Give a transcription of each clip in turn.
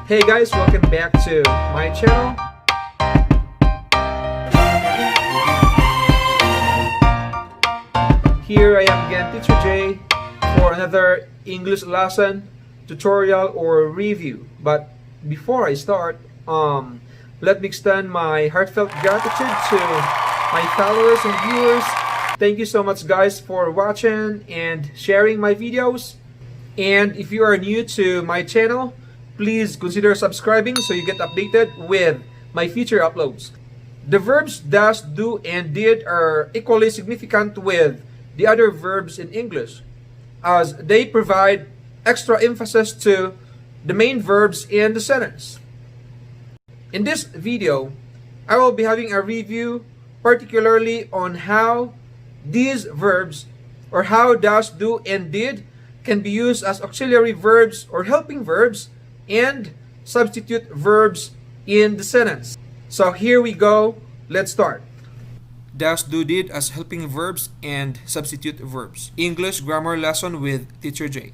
Hey guys, welcome back to my channel. Here I am again, Teacher J, for another English lesson, tutorial, or review. But before I start, let me extend my heartfelt gratitude to my followers and viewers. Thank you so much guys for watching and sharing my videos. And if you are new to my channel, please consider subscribing so you get updated with my future uploads. The verbs does, do, and did are equally significant with the other verbs in English, as they provide extra emphasis to the main verbs in the sentence. In this video, I will be having a review particularly on how these verbs, or how does, do, and did, can be used as auxiliary verbs or helping verbs and substitute verbs in the sentence. So here we go. Let's start. Does, do, did as helping verbs and substitute verbs. English grammar lesson with Teacher J.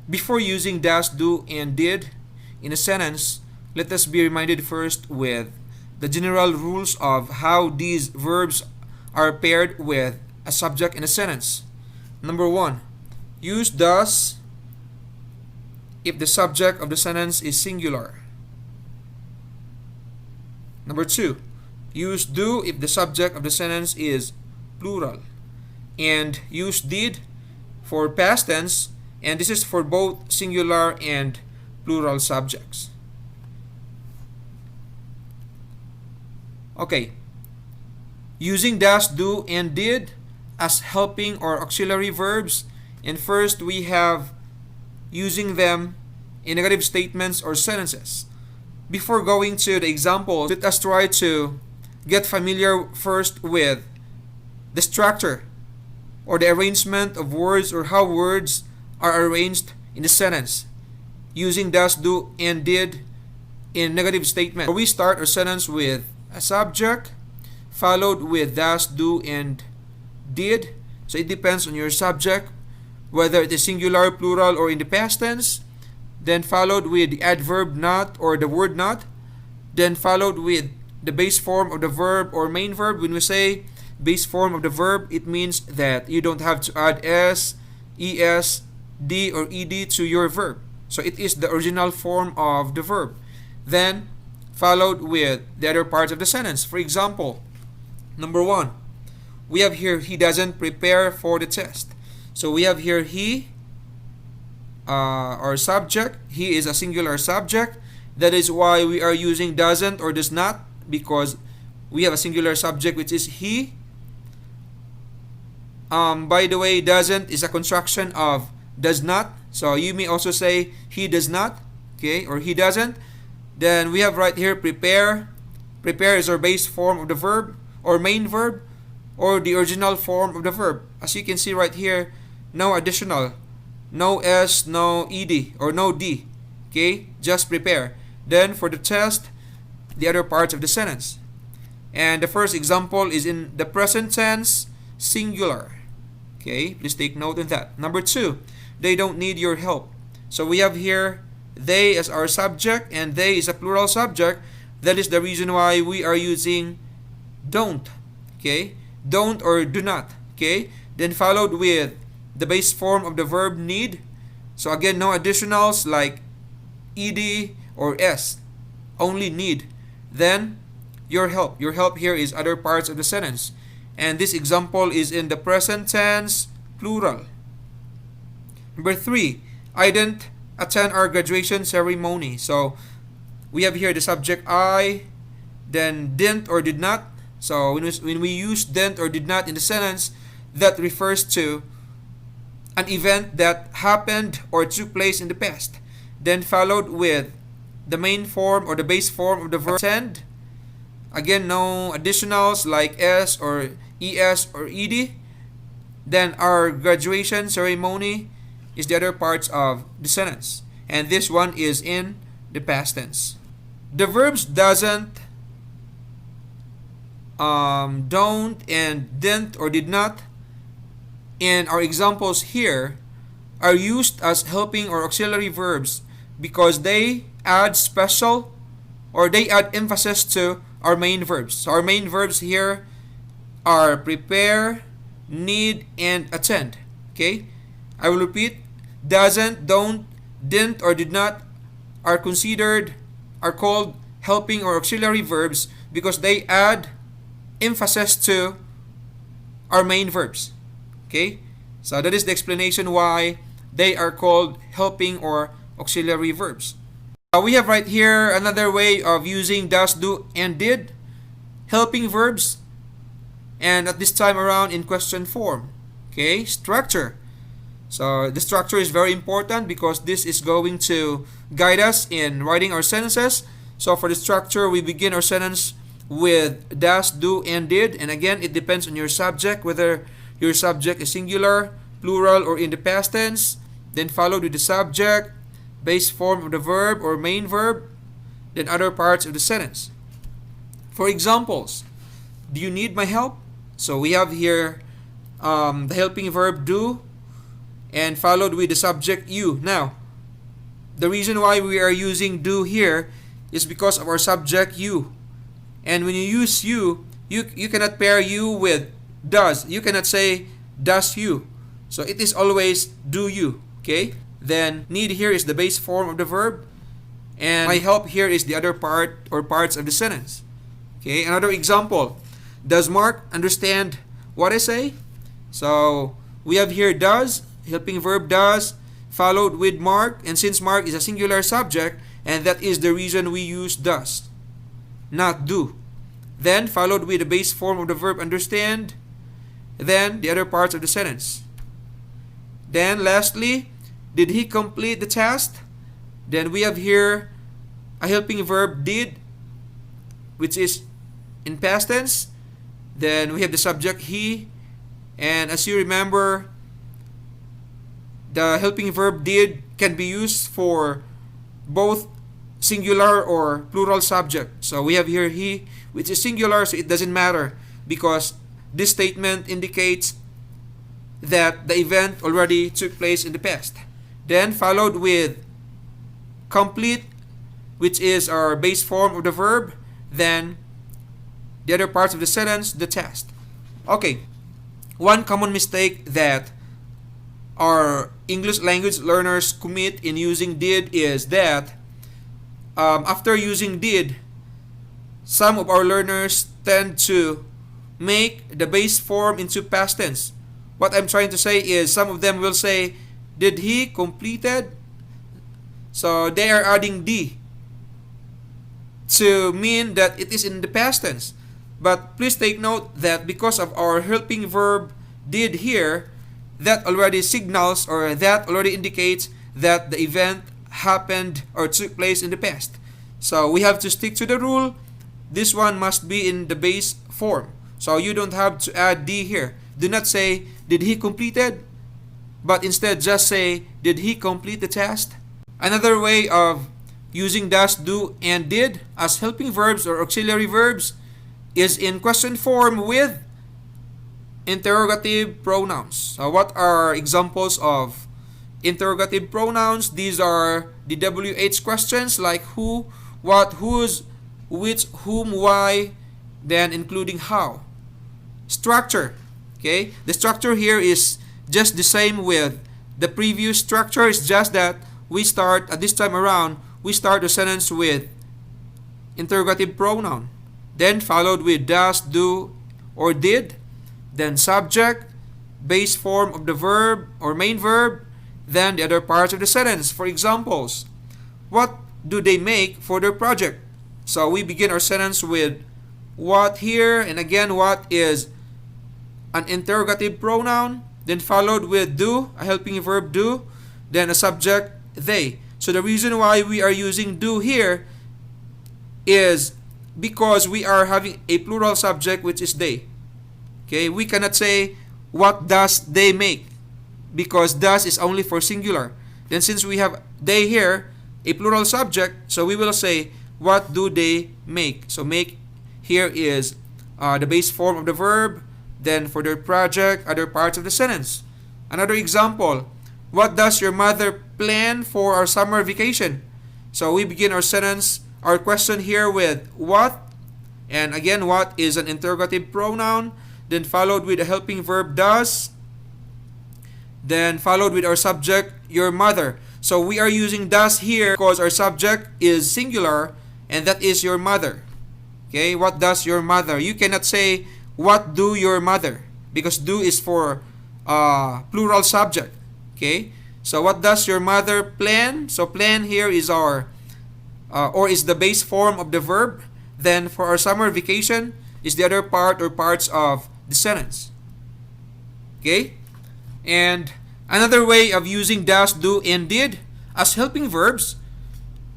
Before using does, do, and did in a sentence, let us be reminded first with the general rules of how these verbs are paired with a subject in a sentence. Number 1, use does if the subject of the sentence is singular. Number 2, use do if the subject of the sentence is plural. And use did for past tense, and this is for both singular and plural subjects. Okay, using does, do, and did as helping or auxiliary verbs, and first we have using them in negative statements or sentences. Before going to the examples, let us try to get familiar first with the structure or the arrangement of words, or how words are arranged in the sentence using does, do, and did in negative statement. We start our sentence with a subject followed with does, do, and did. So it depends on your subject, whether it is singular, plural, or in the past tense. Then followed with the adverb not or the word not. Then followed with the base form of the verb or main verb. When we say base form of the verb, it means that you don't have to add s, es, d, or ed to your verb. So it is the original form of the verb. Then followed with the other parts of the sentence. For example, number 1, we have here he doesn't prepare for the test. So we have here he, our subject. He is a singular subject. That is why we are using doesn't or does not, because we have a singular subject which is he. By the way, doesn't is a construction of does not. So you may also say he does not, okay, or he doesn't. Then we have right here prepare. Prepare is our base form of the verb or main verb or the original form of the verb. As you can see right here, no additional, no s, no ed, or no d, okay, just prepare. Then for the test, the other parts of the sentence. And the first example is in the present tense, singular. Okay, please take note of that. Number 2, they don't need your help. So we have here they as our subject, and they is a plural subject. That is the reason why we are using don't. Okay, don't or do not. Okay, then followed with the base form of the verb need. So again, no additionals like ed or s, only need. Then your help. Your help here is other parts of the sentence. And this example is in the present tense, plural. Number 3, I didn't attend our graduation ceremony. So we have here the subject I, then didn't or did not. So when we use didn't or did not in the sentence, that refers to an event that happened or took place in the past. Then followed with the main form or the base form of the verb attend. Again, no additionals like s or es or ed. Then our graduation ceremony is the other parts of the sentence. And this one is in the past tense. The verbs doesn't, don't, and didn't or did not in our examples here are used as helping or auxiliary verbs because they add special or they add emphasis to our main verbs. So our main verbs here are prepare, need, and attend. Okay? I will repeat. Doesn't, don't, didn't, or did not are called helping or auxiliary verbs because they add emphasis to our main verbs. Okay? So that is the explanation why they are called helping or auxiliary verbs. We have right here another way of using does, do, and did, helping verbs, and at this time around in question form. Okay, structure. So the structure is very important because this is going to guide us in writing our sentences. So for the structure, we begin our sentence with does, do, and did, and again, it depends on your subject, whether your subject is singular, plural, or in the past tense. Then followed with the subject, base form of the verb or main verb, then other parts of the sentence. For examples, do you need my help? So we have here the helping verb do and followed with the subject you. Now, the reason why we are using do here is because of our subject you. And when you use you cannot pair you with does. You cannot say does you. So it is always do you. Okay? Then need here is the base form of the verb, and my help here is the other part or parts of the sentence. Okay, another example. Does Mark understand what I say? So we have here does, helping verb does, followed with Mark, and since Mark is a singular subject, and that is the reason we use does, not do. Then followed with the base form of the verb understand, then the other parts of the sentence. Then lastly, did he complete the task? Then we have here a helping verb did, which is in past tense. Then we have the subject he, and as you remember, the helping verb did can be used for both singular or plural subject. So we have here he, which is singular, so it doesn't matter because this statement indicates that the event already took place in the past. Then followed with complete, which is our base form of the verb, then the other parts of the sentence, the task. Okay, one common mistake that our English language learners commit in using did is that after using did, some of our learners tend to make the base form into past tense. What I'm trying to say is some of them will say, did he completed? So they are adding D to mean that it is in the past tense. But please take note that because of our helping verb did here, that already signals or that already indicates that the event happened or took place in the past. So we have to stick to the rule. This one must be in the base form. So you don't have to add D here. Do not say, did he completed? But instead just say, did he complete the task? Another way of using does, do, and did as helping verbs or auxiliary verbs is in question form with interrogative pronouns. So what are examples of interrogative pronouns? These are the WH questions like who, what, whose, which, whom, why, then including how. Structure. Okay, the structure here is just the same with the previous structure. It's just that we start at this time around, we start the sentence with interrogative pronoun, then followed with does, do, or did, then subject, base form of the verb or main verb, then the other parts of the sentence. For examples, what do they make for their project? So we begin our sentence with what here, and again what is an interrogative pronoun, then followed with do, a helping verb do, then a subject they. So the reason why we are using do here is because we are having a plural subject which is they. Okay, we cannot say what does they make because does is only for singular. Then since we have they here, a plural subject, so we will say what do they make. So make here is the base form of the verb, then for their project, other parts of the sentence. Another example, what does your mother plan for our summer vacation? So we begin our sentence, our question here with what. And again, what is an interrogative pronoun. Then followed with a helping verb does. Then followed with our subject, your mother. So we are using does here because our subject is singular and that is your mother. Okay, what does your mother? You cannot say what do your mother because do is for plural subject. Okay, so what does your mother plan? So plan here is our or is the base form of the verb. Then for our summer vacation is the other part or parts of the sentence. Okay, and another way of using does, do, and did as helping verbs,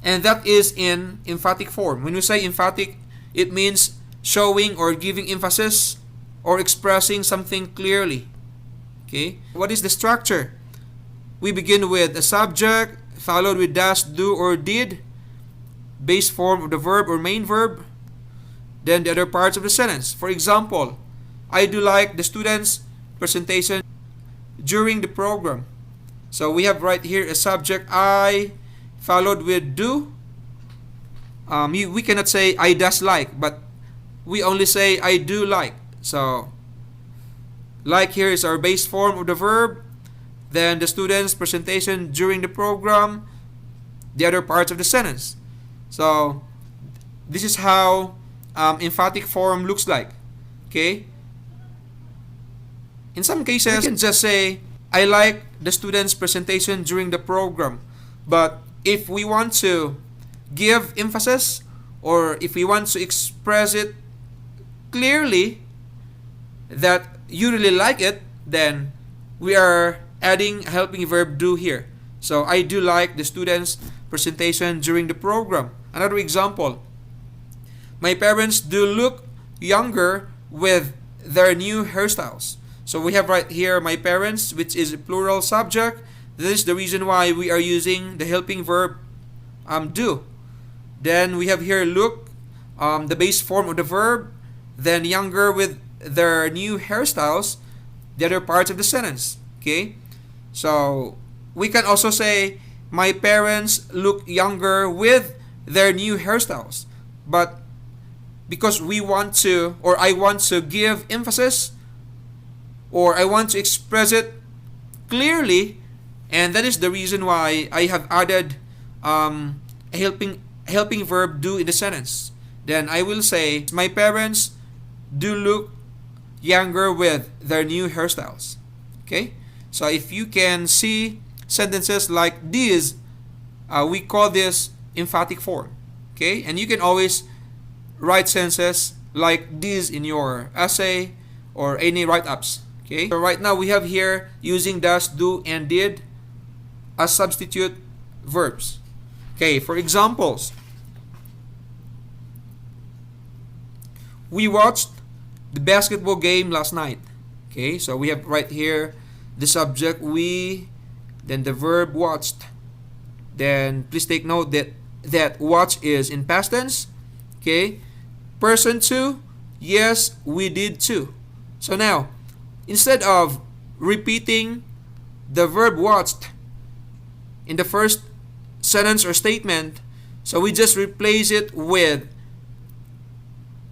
and that is in emphatic form. When we say emphatic, it means showing or giving emphasis or expressing something clearly. Okay, what is the structure? We begin with a subject followed with does, do, or did, base form of the verb or main verb, then the other parts of the sentence. For example, I do like the students' presentation during the program. So we have right here a subject I followed with do. We cannot say I does like, but we only say I do like. So like here is our base form of the verb, then the student's presentation during the program, the other parts of the sentence. So this is how emphatic form looks like. Okay, in some cases we can just say I like the student's presentation during the program, but if we want to give emphasis or if we want to express it clearly that you really like it, then we are adding a helping verb do here. So I do like the student's presentation during the program. Another example, my parents do look younger with their new hairstyles. So we have right here my parents, which is a plural subject. This is the reason why we are using the helping verb do. Then we have here look, the base form of the verb, then younger with their new hairstyles, the other parts of the sentence. Okay, so we can also say my parents look younger with their new hairstyles, but because we want to, or I want to give emphasis, or I want to express it clearly, and that is the reason why I have added a helping verb do in the sentence. Then I will say my parents do look younger with their new hairstyles. Okay, so if you can see sentences like these, we call this emphatic form. Okay, and you can always write sentences like these in your essay or any write-ups. Okay, so right now we have here using does, do, and did as substitute verbs. Okay, for examples, we watched the basketball game last night. Okay, so we have right here the subject we, then the verb watched. Then please take note that watch is in past tense. Okay, person two, yes, we did too. So now, instead of repeating the verb watched in the first sentence or statement, so we just replace it with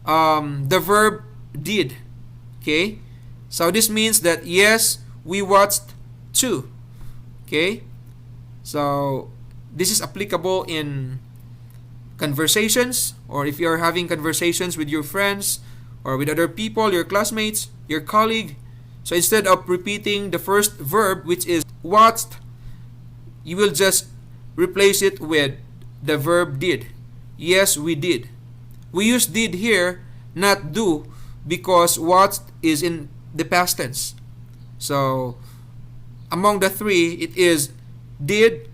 the verb did. Okay, so this means that yes, we watched too. Okay, so this is applicable in conversations, or if you're having conversations with your friends or with other people, your classmates, your colleague. So instead of repeating the first verb, which is watched, you will just replace it with the verb did. Yes, we did. We use did here, not do, because watched is in the past tense. So among the three, it is did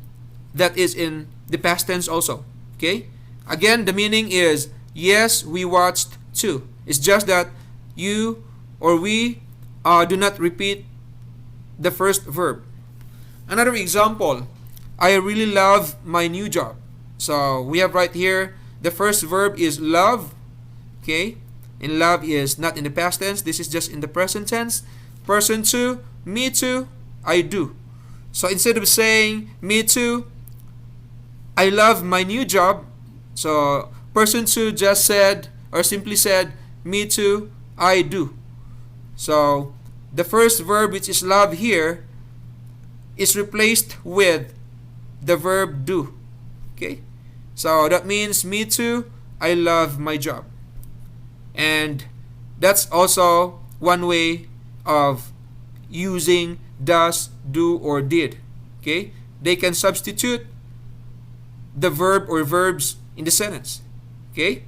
that is in the past tense also. Okay? Again, the meaning is yes, we watched too. It's just that you or we do not repeat the first verb. Another example, I really love my new job. So we have right here the first verb is love. Okay, and love is not in the past tense. This is just in the present tense. Person two, me too, I do. So instead of saying me too, I love my new job, so person 2 just said or simply said me too, I do. So the first verb, which is love here, is replaced with the verb do. Okay? So that means me too, I love my job. And that's also one way of using does, do, or did. Okay? They can substitute the verb or verbs in the sentence. Okay?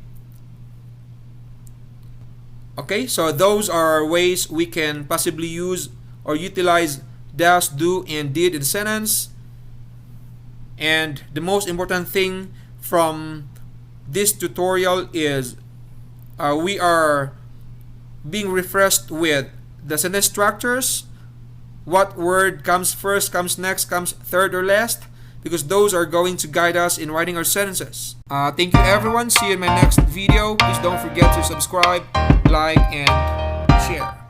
Okay, so those are ways we can possibly use or utilize does, do, and did in the sentence. And the most important thing from this tutorial is we are being refreshed with the sentence structures. What word comes first, comes next, comes third or last, because those are going to guide us in writing our sentences. Thank you everyone. See you in my next video. Please don't forget to subscribe, like, and share.